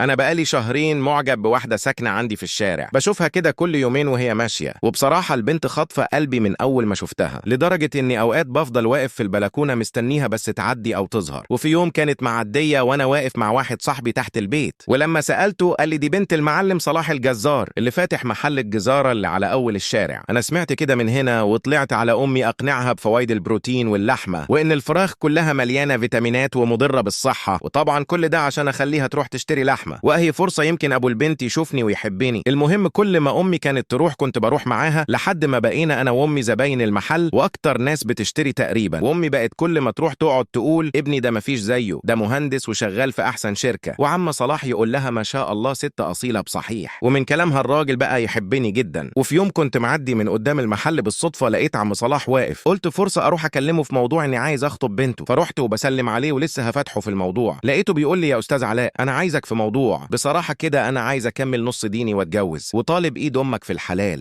أنا بقالي شهرين معجب بواحدة ساكنة عندي في الشارع، بشوفها كده كل يومين وهي ماشية، وبصراحة البنت خاطفة قلبي من أول ما شفتها، لدرجة إني أوقات بفضل واقف في البلكونة مستنيها بس تعدي أو تظهر. وفي يوم كانت معدية وأنا واقف مع واحد صاحبي تحت البيت، ولما سألته قال لي دي بنت المعلم صلاح الجزار اللي فاتح محل الجزارة اللي على أول الشارع. أنا سمعت كده من هنا وطلعت على أمي أقنعها بفوائد البروتين واللحمة، وإن الفراخ كلها مليانة فيتامينات ومضرة بالصحة، وطبعا كل ده عشان أخليها تروح تشتري لحمة، وأهي فرصة يمكن أبو البنت يشوفني ويحبني. المهم كل ما أمي كانت تروح كنت بروح معاها لحد ما بقينا أنا وأمي زباين المحل وأكتر ناس بتشتري تقريبا. وأمي بقت كل ما تروح تقعد تقول ابني ده مفيش زيه، ده مهندس وشغال في أحسن شركة، وعم صلاح يقول لها ما شاء الله ست أصيلة بصحيح. ومن كلامها الراجل بقى يحبني جدا. وفي يوم كنت معدي من قدام المحل بالصدفة لقيت عم صلاح واقف، قلت فرصة أروح أكلمه في موضوع إني عايز أخطب بنته، فرحت وبسلم عليه ولسه هفتحه في الموضوع لقيته بيقول لي يا أستاذ علاء أنا عايزك في موضوع بصراحة كده، أنا عايز أكمل نص ديني وأتجوز وطالب إيد أمك في الحلال.